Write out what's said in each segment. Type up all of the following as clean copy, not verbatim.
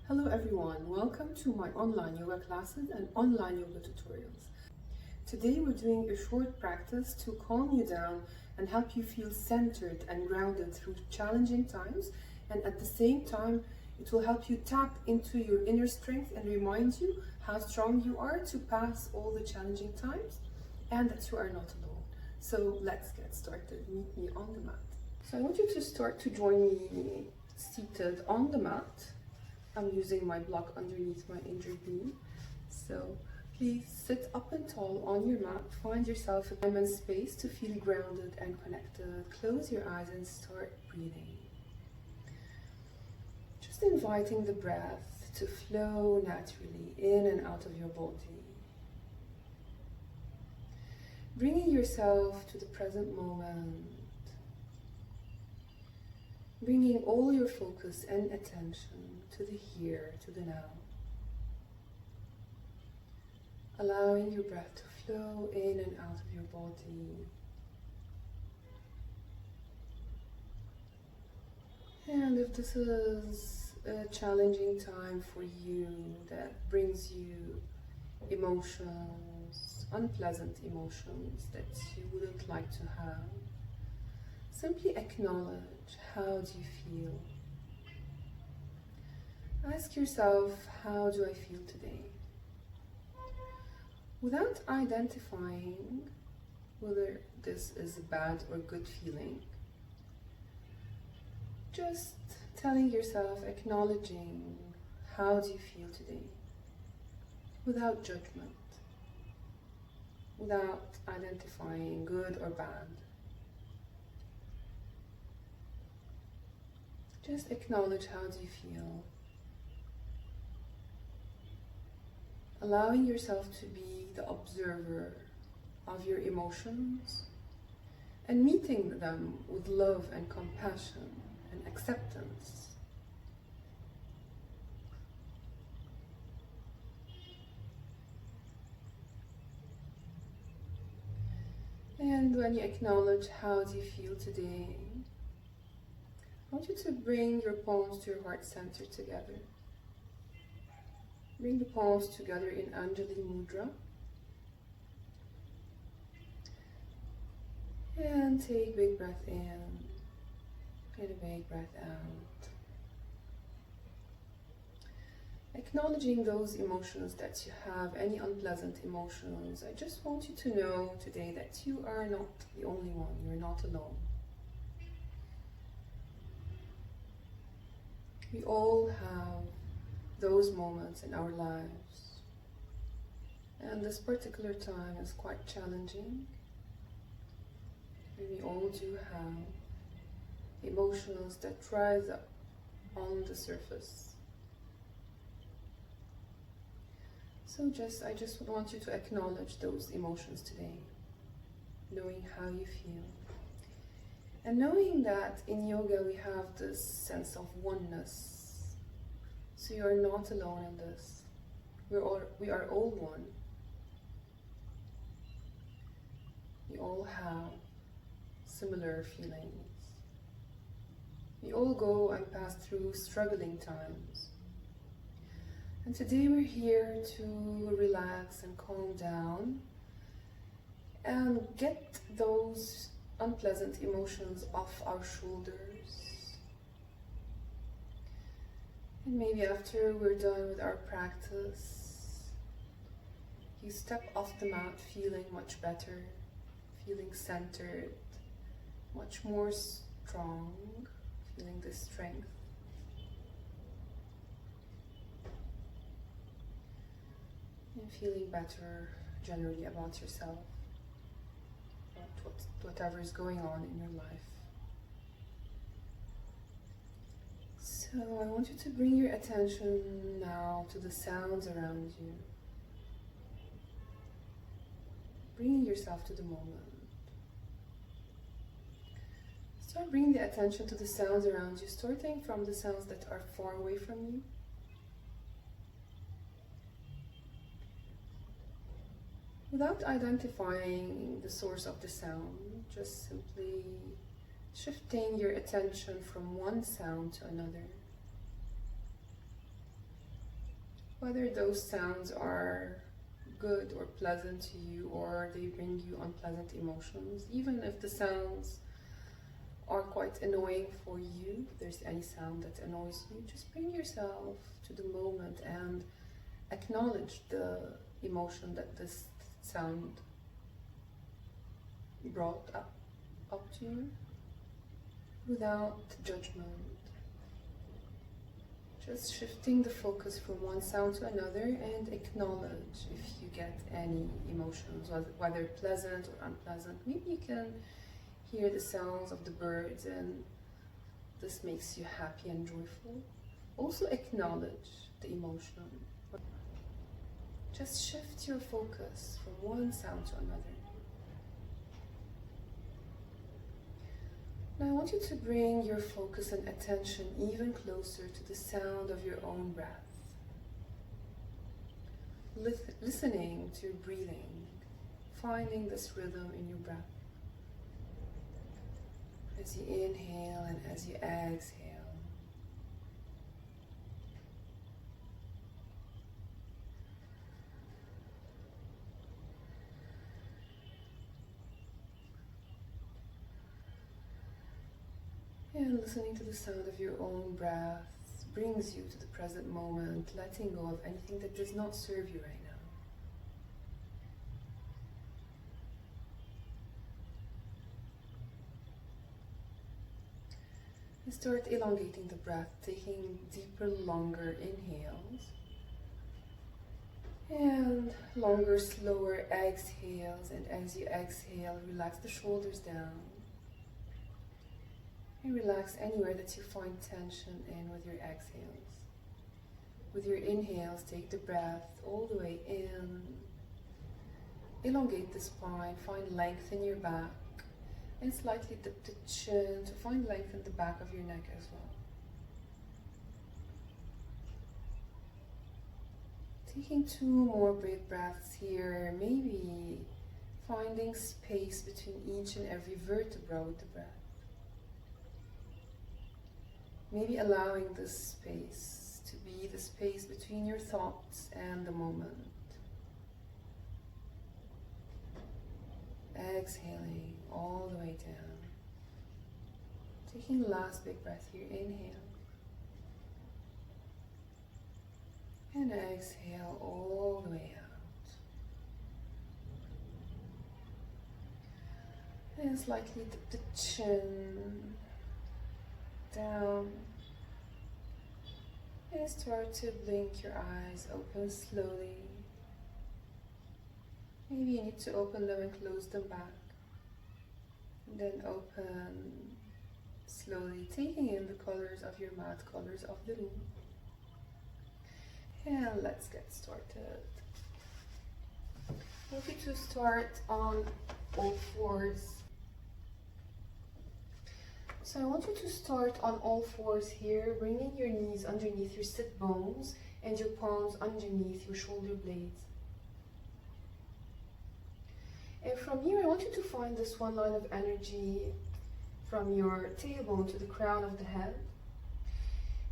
Hello everyone, welcome to my online yoga classes and online yoga tutorials. Today we're doing a short practice to calm you down and help you feel centered and grounded through challenging times, and at the same time it will help you tap into your inner strength and remind you how strong you are to pass all the challenging times and that you are not alone. So let's get started. Meet me on the mat. So I want you to start to join me seated on the mat. I'm using my block underneath my injured knee. So please sit up and tall on your mat. Find yourself a time and space to feel grounded and connected. Close your eyes and start breathing. Just inviting the breath to flow naturally in and out of your body. Bringing yourself to the present moment. Bringing all your focus and attention to the here, to the now. Allowing your breath to flow in and out of your body. And if this is a challenging time for you that brings you emotions, unpleasant emotions that you wouldn't like to have, simply acknowledge, how do you feel? Ask yourself, how do I feel today? Without identifying whether this is a bad or good feeling, just telling yourself, acknowledging, how do you feel today? Without judgment, without identifying good or bad. Just acknowledge, how do you feel? Allowing yourself to be the observer of your emotions and meeting them with love and compassion and acceptance. And when you acknowledge, how do you feel today, I want you to bring your palms to your heart center together. Bring the palms together in Anjali Mudra. And take a big breath in and a big breath out. Acknowledging those emotions that you have, any unpleasant emotions. I just want you to know today that you are not the only one. You're not alone. We all have those moments in our lives, and this particular time is quite challenging, and we all do have emotions that rise up on the surface. So I just want you to acknowledge those emotions today, knowing how you feel. And knowing that in yoga we have this sense of oneness. So you are not alone in this. We are all one. We all have similar feelings. We all go and pass through struggling times. And today we're here to relax and calm down and get those unpleasant emotions off our shoulders. And maybe after we're done with our practice, you step off the mat feeling much better, feeling centered, much more strong, feeling the strength. And feeling better generally about yourself, about whatever is going on in your life. So I want you to bring your attention now to the sounds around you. Bringing yourself to the moment. Start bringing the attention to the sounds around you, starting from the sounds that are far away from you. Without identifying the source of the sound, just simply shifting your attention from one sound to another. whether those sounds are good or pleasant to you, or they bring you unpleasant emotions. Even if the sounds are quite annoying for you, if there's any sound that annoys you, just bring yourself to the moment and acknowledge the emotion that this sound brought up to you without judgment. Just shifting the focus from one sound to another, and acknowledge if you get any emotions, whether pleasant or unpleasant. Maybe you can hear the sounds of the birds and this makes you happy and joyful. Also acknowledge the emotion. Just shift your focus from one sound to another. Now I want you to bring your focus and attention even closer to the sound of your own breath. Listening to your breathing, finding this rhythm in your breath. As you inhale and as you exhale. And listening to the sound of your own breath brings you to the present moment, letting go of anything that does not serve you right now. And start elongating the breath, taking deeper, longer inhales and longer, slower exhales. And as you exhale, relax the shoulders down. And relax anywhere that you find tension in with your exhales. With your inhales, take the breath all the way in. Elongate the spine, find length in your back, and slightly dip the chin to find length in the back of your neck as well. Taking 2 more big breaths here, maybe finding space between each and every vertebra with the breath. Maybe allowing this space to be the space between your thoughts and the moment. Exhaling all the way down. Taking the last big breath here, inhale. And exhale all the way out. And slightly dip the chin down and start to blink your eyes open slowly. Maybe you need to open them and close them back, and then open slowly, taking in the colors of your mat, colors of the room. And let's get started. I want you to start on all fours. So I want you to start on all fours here, bringing your knees underneath your sit bones and your palms underneath your shoulder blades. And from here, I want you to find this one line of energy from your tailbone to the crown of the head.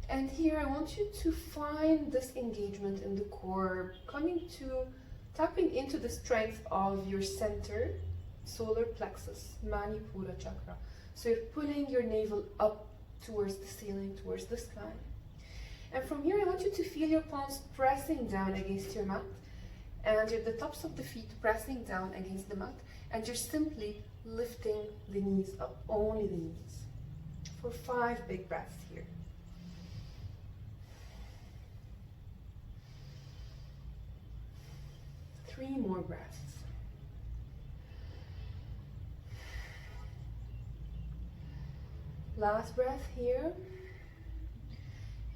And here, I want you to find this engagement in the core, tapping into the strength of your center, solar plexus, manipura chakra. So you're pulling your navel up towards the ceiling, towards the sky. And from here, I want you to feel your palms pressing down against your mat, and the tops of the feet pressing down against the mat, and you're simply lifting the knees up, only the knees, for 5 big breaths here. Three more breaths. Last breath here.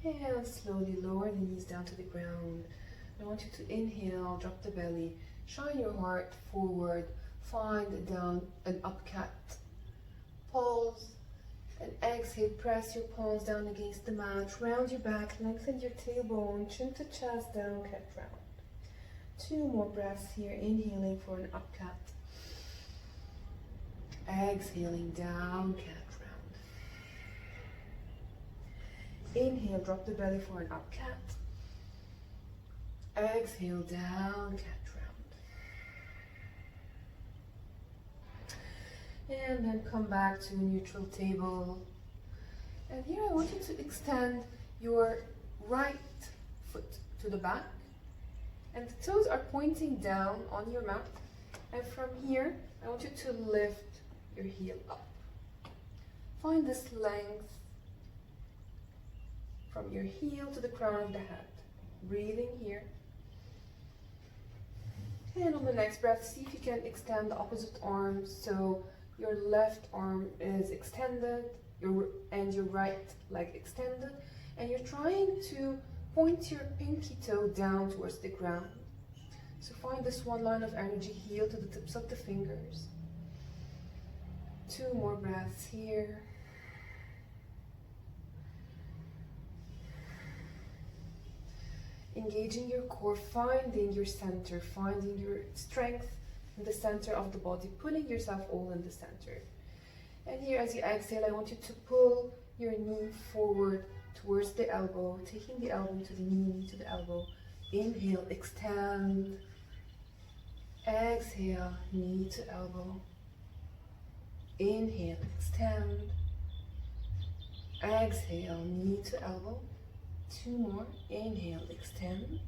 And slowly lower the knees down to the ground. I want you to inhale, drop the belly, shine your heart forward, find down an up cat. Pause and exhale, press your palms down against the mat, round your back, lengthen your tailbone, chin to chest, down cat round. 2 more breaths here, inhaling for an up cat. Exhaling, down cat round. Inhale, drop the belly for an up cat. Exhale, down, cat round. And then come back to neutral table. And here I want you to extend your right foot to the back. And the toes are pointing down on your mat. And from here, I want you to lift your heel up. Find this length from your heel to the crown of the head. Breathing here. And on the next breath, see if you can extend the opposite arm. So your left arm is extended, and your right leg extended. And you're trying to point your pinky toe down towards the ground. So find this one line of energy, heel to the tips of the fingers. 2 more breaths here. Engaging your core, finding your center, finding your strength in the center of the body, pulling yourself all in the center. And here as you exhale, I want you to pull your knee forward towards the elbow, taking the elbow to the knee, knee to the elbow. Inhale, extend. Exhale, knee to elbow. Inhale, extend. Exhale, knee to elbow. 2 more. Inhale, extend.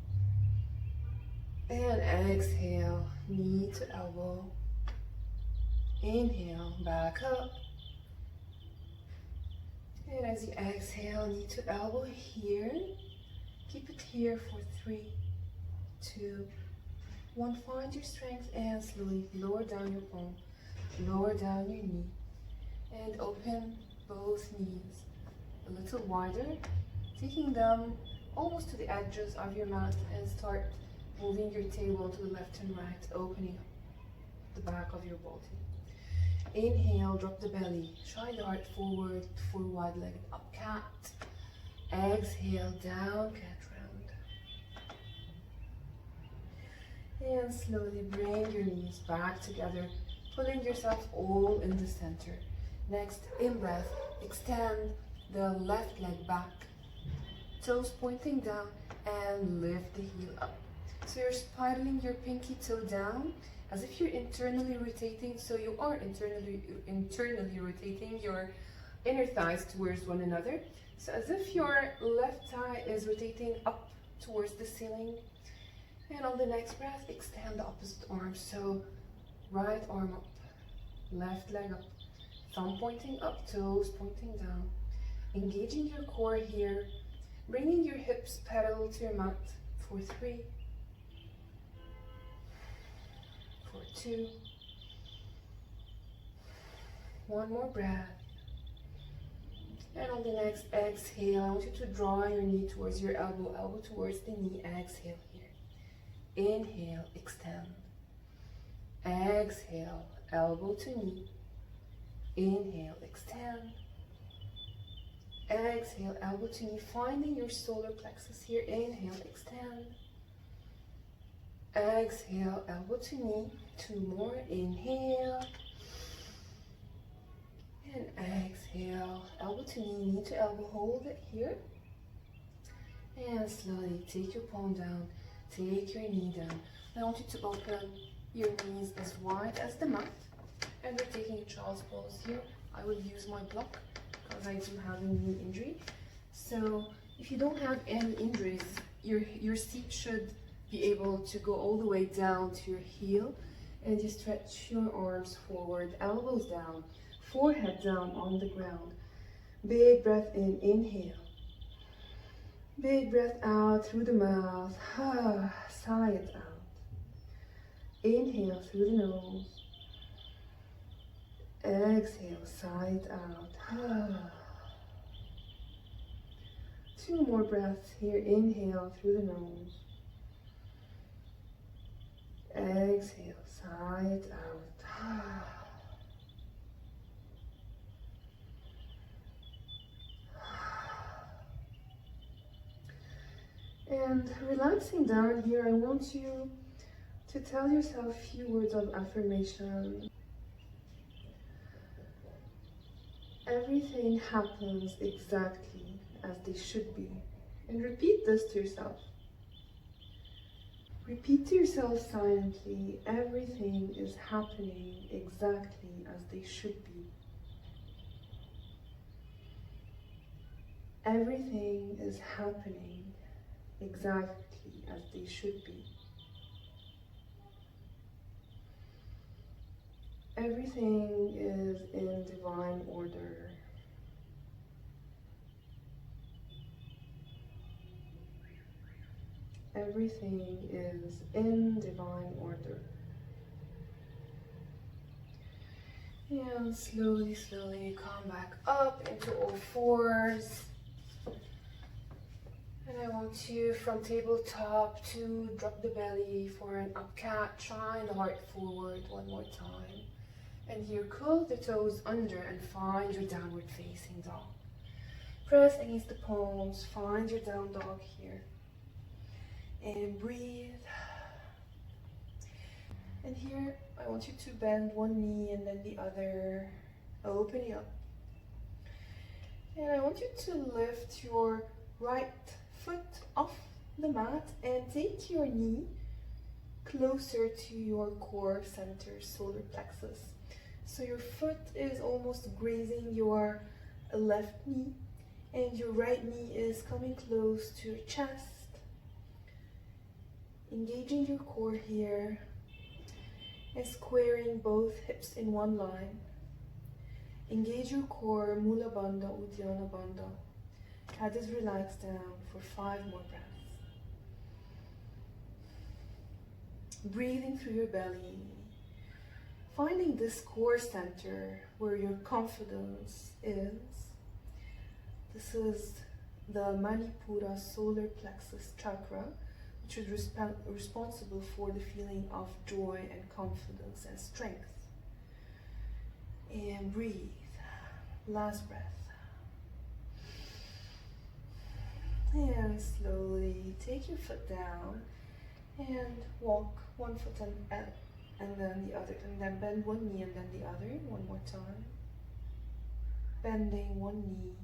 And exhale, knee to elbow. Inhale, back up. And as you exhale, knee to elbow here. Keep it here for 3, 2, 1. Find your strength and slowly lower down your palm. Lower down your knee. And open both knees a little wider. Taking them almost to the edges of your mat and start moving your tailbone to the left and right, opening up the back of your body. Inhale, drop the belly, shine the heart forward for wide-legged up cat. Exhale, down cat round. And slowly bring your knees back together, pulling yourself all in the center. Next, in breath, extend the left leg back. Toes pointing down and lift the heel up. So you're spiraling your pinky toe down as if you're internally rotating. So you are internally rotating your inner thighs towards one another. So as if your left thigh is rotating up towards the ceiling. And on the next breath, extend the opposite arm. So right arm up, left leg up, thumb pointing up, toes pointing down. Engaging your core here. Bringing your hips parallel to your mat for 3, for 2, 1 more breath. And on the next exhale, I want you to draw your knee towards your elbow, elbow towards the knee. Exhale here. Inhale, extend. Exhale, elbow to knee. Inhale, extend. Exhale, elbow to knee, finding your solar plexus here. Inhale, extend. Exhale, elbow to knee. 2 more. Inhale. And exhale, elbow to knee, knee to elbow. Hold it here. And slowly take your palm down. Take your knee down. I want you to open your knees as wide as the mat. And we're taking a child's pose here. I will use my block, because I do have a knee injury. So if you don't have any injuries, your seat should be able to go all the way down to your heel, and you stretch your arms forward, elbows down, forehead down on the ground. Big breath in, inhale. Big breath out through the mouth, sigh it out. Inhale through the nose. Exhale, sigh it out. 2 more breaths here. Inhale through the nose. Exhale, sigh it out. And relaxing down here, I want you to tell yourself a few words of affirmation. Everything happens exactly as they should be. And repeat this to yourself. Repeat to yourself silently, everything is happening exactly as they should be. Everything is happening exactly as they should be. Everything is in divine order. Everything is in divine order. And slowly, slowly come back up into all fours. And I want you from tabletop to drop the belly for an up cat. Shine the heart forward one more time. And here, curl the toes under and find your downward facing dog. Press against the palms, find your down dog here. And breathe. And here, I want you to bend one knee and then the other. Open it up. And I want you to lift your right foot off the mat and take your knee closer to your core center, solar plexus. So your foot is almost grazing your left knee and your right knee is coming close to your chest. Engaging your core here and squaring both hips in one line. Engage your core, Mula Bandha, Uddiyana Bandha. Cat is relaxed down for 5 more breaths. Breathing through your belly. Finding this core center where your confidence is. This is the manipura solar plexus chakra, which is responsible for the feeling of joy and confidence and strength. And breathe. Last breath. And slowly take your foot down and walk one foot and then the other, and then bend one knee and then the other one more time. Bending one knee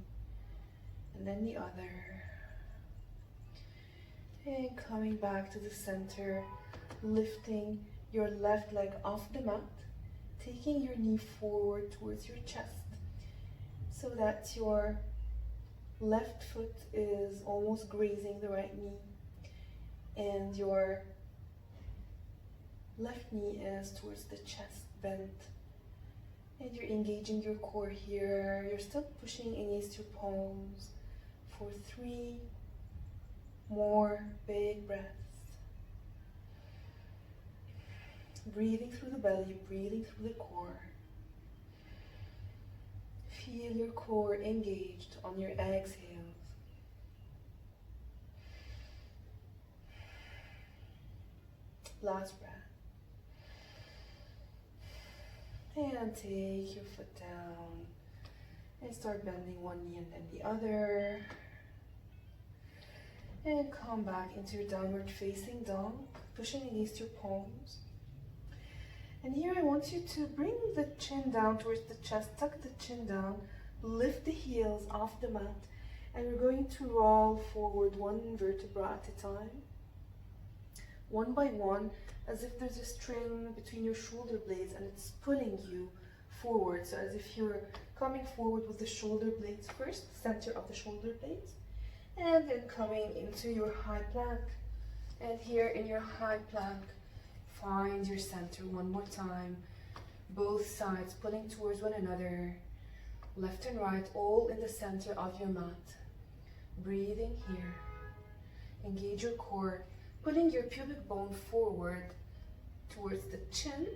and then the other. And coming back to the center, lifting your left leg off the mat, taking your knee forward towards your chest so that your left foot is almost grazing the right knee and your left knee is towards the chest bent. And you're engaging your core here. You're still pushing against your palms for 3 more big breaths. Breathing through the belly, breathing through the core. Feel your core engaged on your exhales. Last breath. And take your foot down and start bending one knee and then the other. And come back into your downward facing dog, pushing against your palms. And here I want you to bring the chin down towards the chest, tuck the chin down, lift the heels off the mat, and we're going to roll forward one vertebra at a time, one by one, as if there's a string between your shoulder blades and it's pulling you forward. So as if you're coming forward with the shoulder blades first, center of the shoulder blades, and then coming into your high plank. And here in your high plank, find your center one more time. Both sides pulling towards one another, left and right, all in the center of your mat. Breathing here. Engage your core, pulling your pubic bone forward towards the chin,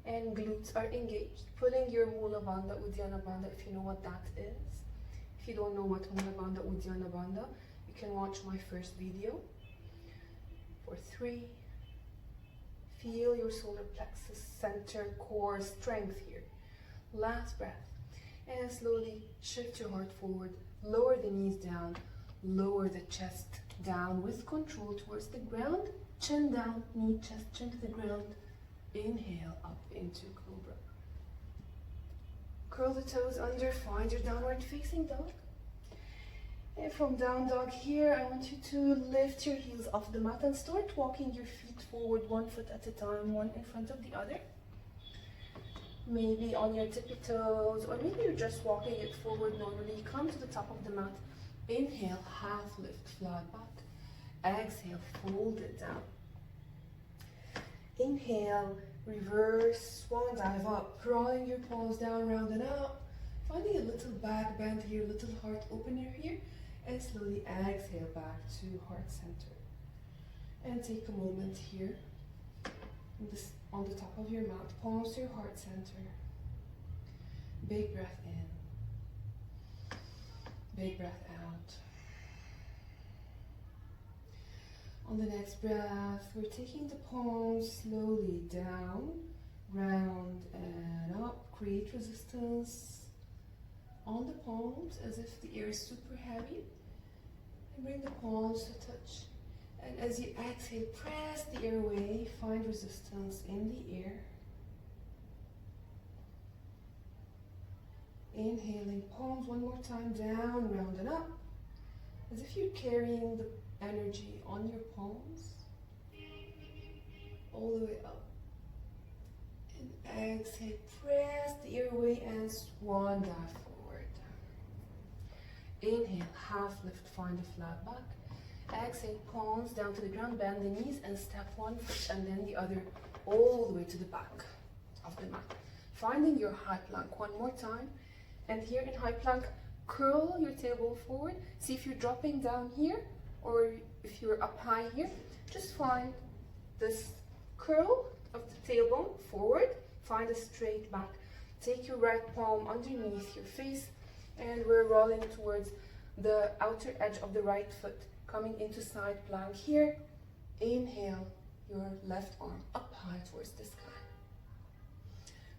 and glutes are engaged. Pulling your Mula Bandha, Uddiyana Bandha, if you know what that is. If you don't know what Mula Bandha, Uddiyana Bandha, you can watch my first video. For 3. Feel your solar plexus, center, core, strength here. Last breath. And slowly shift your heart forward. Lower the knees down. Lower the chest down with control towards the ground. Chin down, knee, chest, chin to the ground. Inhale up into cobra. Curl the toes under, find your downward facing dog. And from down dog here, I want you to lift your heels off the mat and start walking your feet forward, one foot at a time, one in front of the other. Maybe on your tippy toes, or maybe you're just walking it forward normally. Come to the top of the mat. Inhale, half lift, flat back. Exhale, fold it down. Inhale, reverse, swan dive up, drawing your palms down, round and up. Finding a little back bend here, little heart opener here. And slowly exhale back to heart center. And take a moment here on the top of your mat, palms to your heart center. Big breath in, big breath out. On the next breath, we're taking the palms slowly down, round and up. Create resistance on the palms as if the air is super heavy. And bring the palms to touch. And as you exhale, press the air away. Find resistance in the air. Inhaling, palms one more time, down, round and up. As if you're carrying the energy on your palms all the way up. And exhale, press the air away and swan dive forward. Inhale, half lift, find a flat back. Exhale, palms down to the ground, bend the knees and step one foot and then the other all the way to the back of the mat. Finding your high plank one more time. And here in high plank, curl your tailbone forward. See if you're dropping down here or if you're up high here. Just find this curl of the tailbone forward. Find a straight back. Take your right palm underneath your face and we're rolling towards the outer edge of the right foot. Coming into side plank here. Inhale your left arm up high towards the sky.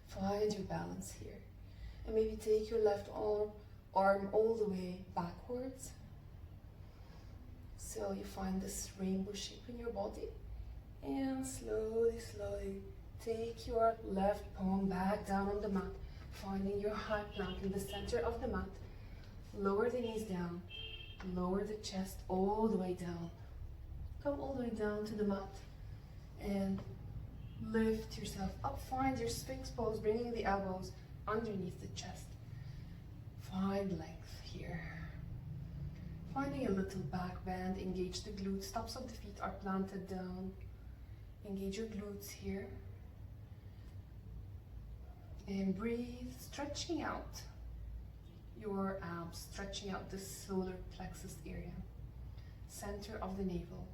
Find your balance here. And maybe take your left arm all the way backwards. So you find this rainbow shape in your body. And slowly, slowly take your left palm back down on the mat. Finding your high plank in the center of the mat. Lower the knees down. Lower the chest all the way down. Come all the way down to the mat. And lift yourself up. Find your Sphinx pose, bringing the elbows underneath the chest. Find length here. Finding a little back bend, engage the glutes. Tops of the feet are planted down. Engage your glutes here. And breathe, stretching out your abs, stretching out the solar plexus area. Center of the navel.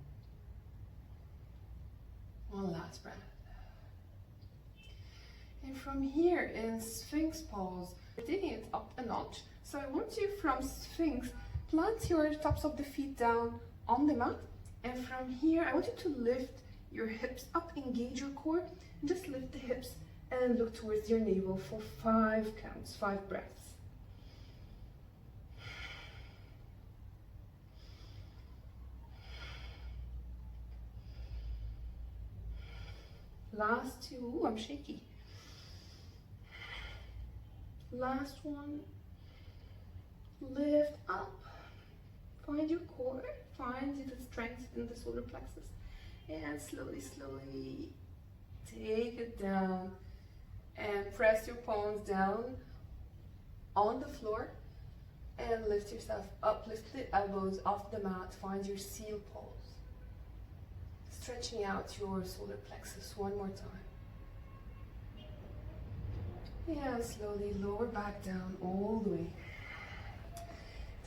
One last breath. And from here in Sphinx pose, we're taking it up a notch. So I want you from Sphinx, plant your tops of the feet down on the mat. And from here, I want you to lift your hips up, engage your core. Just lift the hips and look towards your navel for 5 counts, 5 breaths. Last 2, ooh, I'm shaky. Last one, lift up, find your core, find the strength in the solar plexus, and slowly, slowly take it down and press your palms down on the floor and lift yourself up, lift the elbows off the mat, find your seal pose, stretching out your solar plexus one more time. Yeah, slowly lower back down all the way.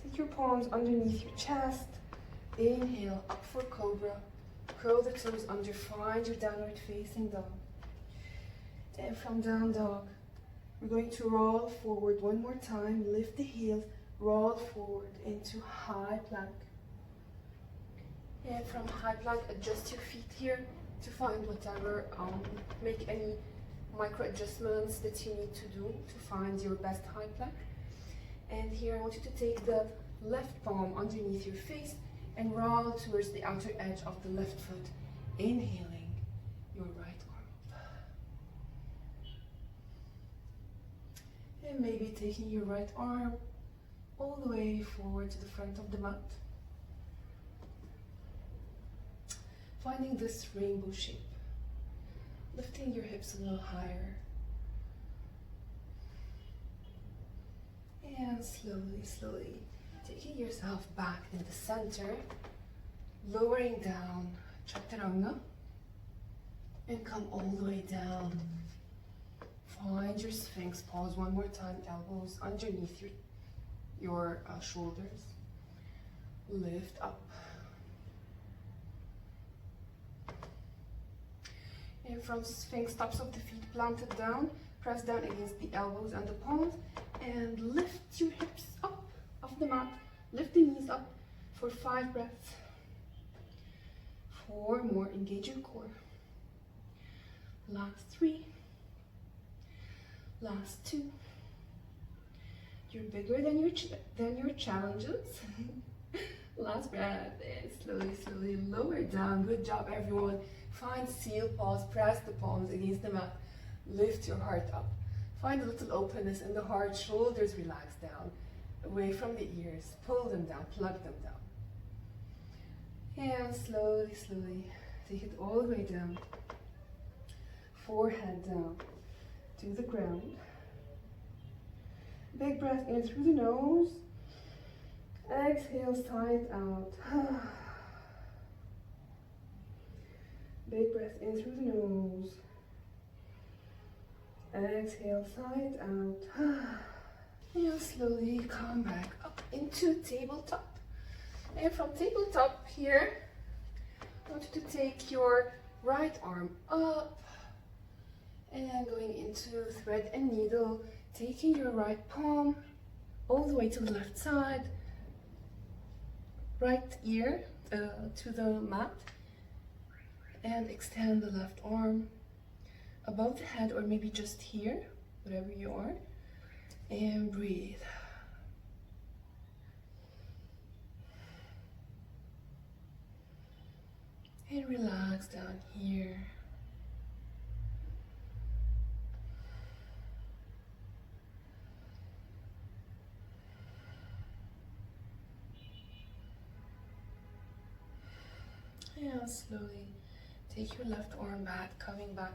Take your palms underneath your chest. Inhale, up for cobra. Curl the toes under, find your downward facing dog. And from down dog, we're going to roll forward one more time. Lift the heels, roll forward into high plank. And from high plank, adjust your feet here to find whatever, make any micro adjustments that you need to do to find your best high plank. And here I want you to take the left palm underneath your face and roll towards the outer edge of the left foot, inhaling your right arm up. And maybe taking your right arm all the way forward to the front of the mat. Finding this rainbow shape. Lifting your hips a little higher. And slowly, slowly taking yourself back in the center. Lowering down chaturanga. And come all the way down. Find your Sphinx pose one more time. Elbows underneath your shoulders. Lift up. And from Sphinx, tops of the feet planted down. Press down against the elbows and the palms. And lift your hips up off the mat. Lift the knees up for 5 breaths. 4 more. Engage your core. Last 3. Last 2. You're bigger than your challenges. Last breath. And slowly, slowly lower down. Good job, everyone. Find seal pause. Press the palms against the mat. Lift your heart up. Find a little openness in the heart. Shoulders relax down. Away from the ears. Pull them down. Plug them down. And slowly, slowly take it all the way down. Forehead down to the ground. Big breath in through the nose. Exhale, side out. Big breath in through the nose. Exhale, side out. And slowly come back up into tabletop. And from tabletop here, I want you to take your right arm up. And going into thread and needle, taking your right palm all the way to the left side. Right ear to the mat. And extend the left arm above the head, or maybe just here, wherever you are. And breathe. And relax down here. And slowly take your left arm back, coming back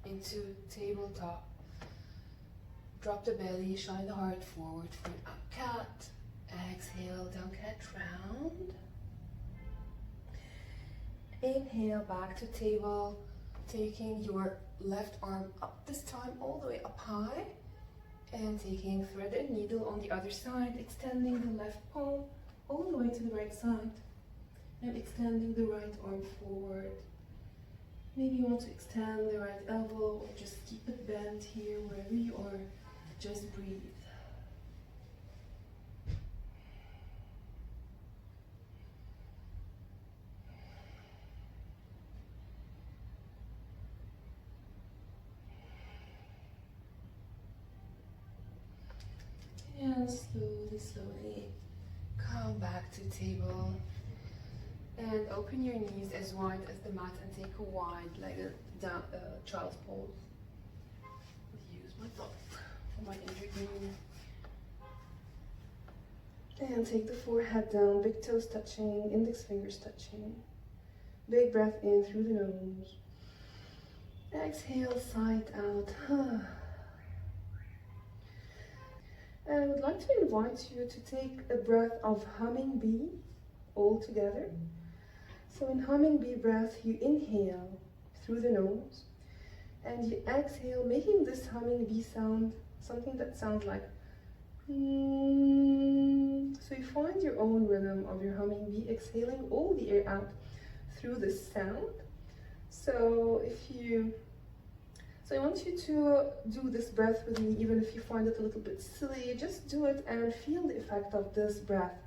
into tabletop. Drop the belly, shine the heart forward for an up cat. Exhale, down cat round. Inhale, back to table. Taking your left arm up this time, all the way up high. And taking thread and needle on the other side, extending the left palm all the way to the right side. And extending the right arm forward. Maybe you want to extend the right elbow, or just keep it bent here, wherever you are. Just breathe. And slowly, slowly come back to table. And open your knees as wide as the mat and take a wide-legged child's pose. Use my thumb for my injured knee. And take the forehead down, big toes touching, index fingers touching. Big breath in through the nose. Exhale, side out. And I would like to invite you to take a breath of humming bee all together. So in humming bee breath, you inhale through the nose and you exhale, making this humming bee sound something that sounds like So you find your own rhythm of your humming bee, exhaling all the air out through this sound. So I want you to do this breath with me, even if you find it a little bit silly. Just do it and feel the effect of this breath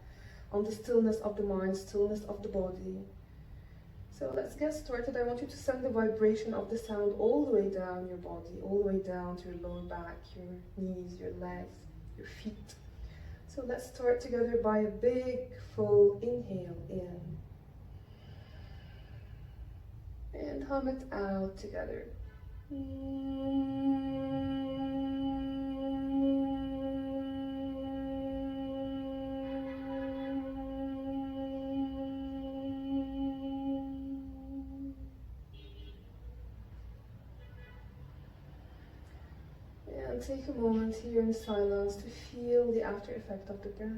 on the stillness of the mind, stillness of the body. So let's get started. I want you to send the vibration of the sound all the way down your body, all the way down to your lower back, your knees, your legs, your feet. So let's start together by a big, full inhale in. And hum it out together. take a moment here in silence to feel the after effect of the breath.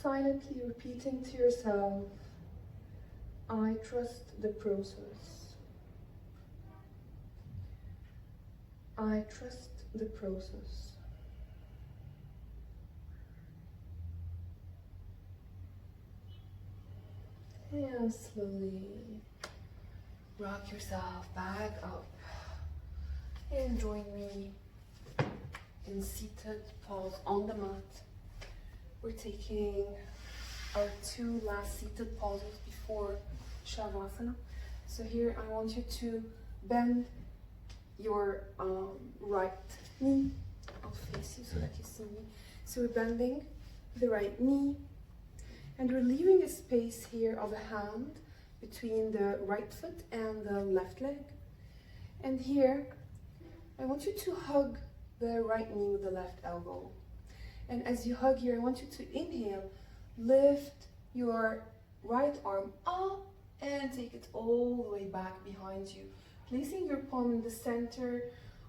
Silently repeating to yourself, I trust the process. I trust the process. And slowly rock yourself back up and join me in seated pose on the mat. We're taking our 2 last seated poses before Shavasana. So here I want you to bend your right knee. I'll face you so that you see me. So we're bending the right knee and we're leaving a space here of a hand between the right foot and the left leg. And here I want you to hug the right knee with the left elbow. And as you hug here, I want you to inhale, lift your right arm up and take it all the way back behind you. Placing your palm in the center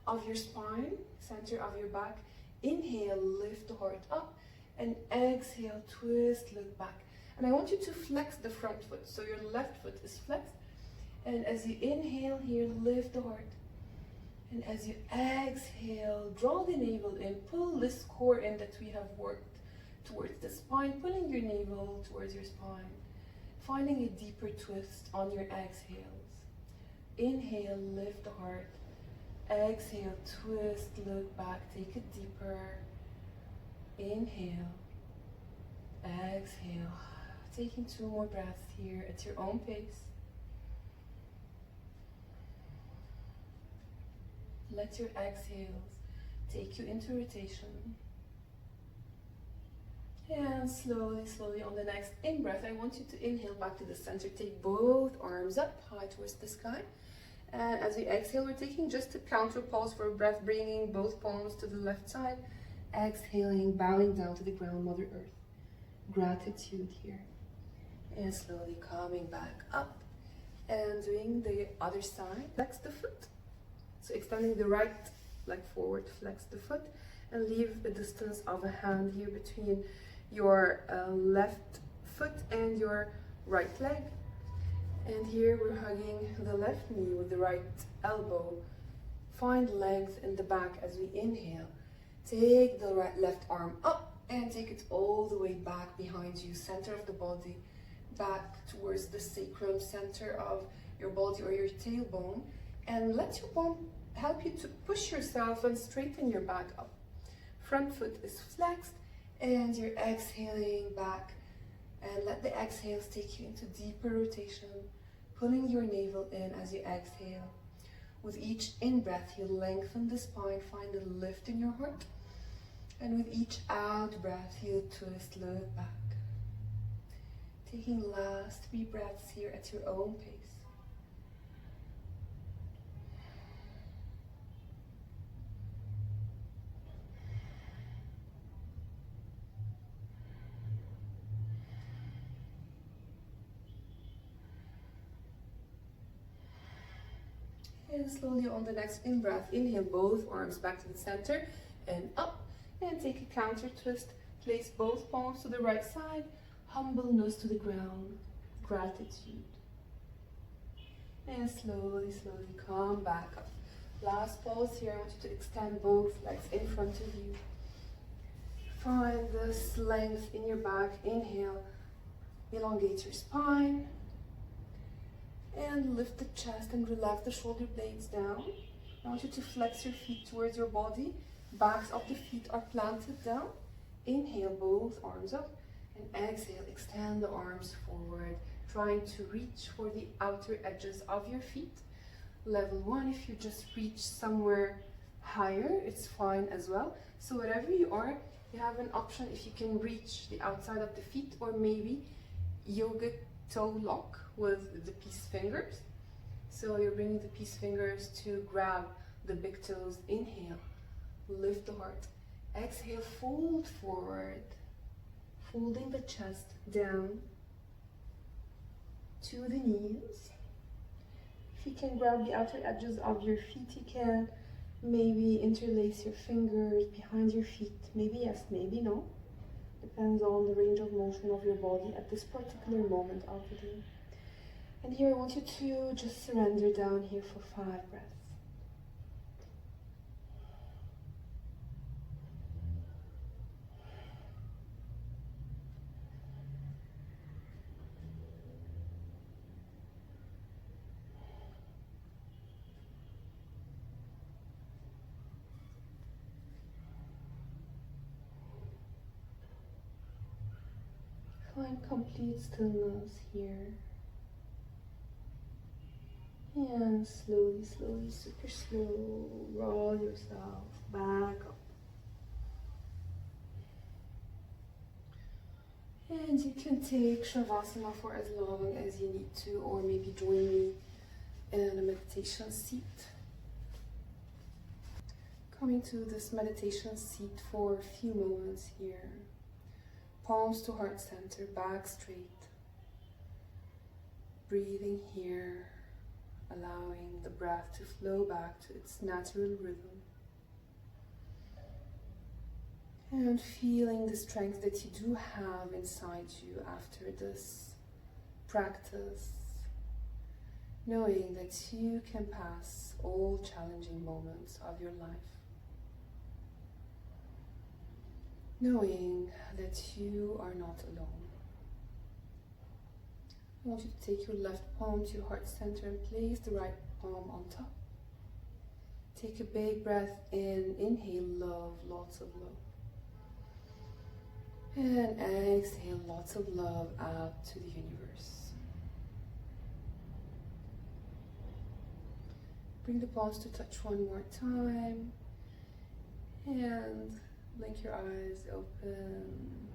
of your spine, center of your back. Inhale, lift the heart up, and exhale, twist, look back. And I want you to flex the front foot, so your left foot is flexed. And as you inhale here, lift the heart. And as you exhale, draw the navel in, pull this core in that we have worked towards the spine, pulling your navel towards your spine, finding a deeper twist on your exhales. Inhale, lift the heart. Exhale, twist, look back, take it deeper. Inhale, exhale. Taking 2 more breaths here at your own pace. Let your exhales take you into rotation. And slowly, slowly on the next in-breath, I want you to inhale back to the center. Take both arms up high towards the sky. And as we exhale, we're taking just a counter pause for a breath, bringing both palms to the left side. Exhaling, bowing down to the ground, Mother Earth. Gratitude here. And slowly coming back up and doing the other side. Flex the foot. So extending the right leg forward, flex the foot, and leave a distance of a hand here between your left foot and your right leg. And here we're hugging the left knee with the right elbow. Find length in the back as we inhale. Take the left arm up and take it all the way back behind you, center of the body, back towards the sacrum, center of your body or your tailbone. And let your bum help you to push yourself and straighten your back up. Front foot is flexed and you're exhaling back. And let the exhales take you into deeper rotation, pulling your navel in as you exhale. With each in-breath, you lengthen the spine, find a lift in your heart. And with each out-breath, you twist, look back. Taking last 3 breaths here at your own pace. And slowly on the next in-breath, inhale both arms back to the center and up. And take a counter twist. Place both palms to the right side. Humble nose to the ground. Gratitude. And slowly, slowly come back up. Last pause here. I want you to extend both legs in front of you. Find this length in your back. Inhale. Elongate your spine. And lift the chest and relax the shoulder blades down. I want you to flex your feet towards your body. Backs of the feet are planted down. Inhale, both arms up. And exhale, extend the arms forward. Trying to reach for the outer edges of your feet. Level 1, if you just reach somewhere higher, it's fine as well. So wherever you are, you have an option if you can reach the outside of the feet, or maybe yoga toe lock with the peace fingers. So you're bringing the peace fingers to grab the big toes. Inhale, lift the heart. Exhale, fold forward, folding the chest down to the knees. If you can grab the outer edges of your feet, you can maybe interlace your fingers behind your feet. Maybe yes, maybe no. Depends on the range of motion of your body at this particular moment of the day. And here I want you to just surrender down here for 5 breaths. Find complete stillness here. And slowly, slowly, super slow, roll yourself back up. And you can take Shavasana for as long as you need to, or maybe join me in a meditation seat. Coming to this meditation seat for a few moments here. Palms to heart center, back straight. Breathing here, allowing the breath to flow back to its natural rhythm. And feeling the strength that you do have inside you after this practice. Knowing that you can pass all challenging moments of your life. Knowing that you are not alone. I want you to take your left palm to your heart center and place the right palm on top. Take a big breath in, inhale love, lots of love. And exhale lots of love out to the universe. Bring the palms to touch one more time. And blink your eyes open.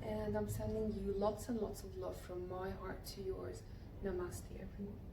And I'm sending you lots and lots of love from my heart to yours. Namaste, everyone.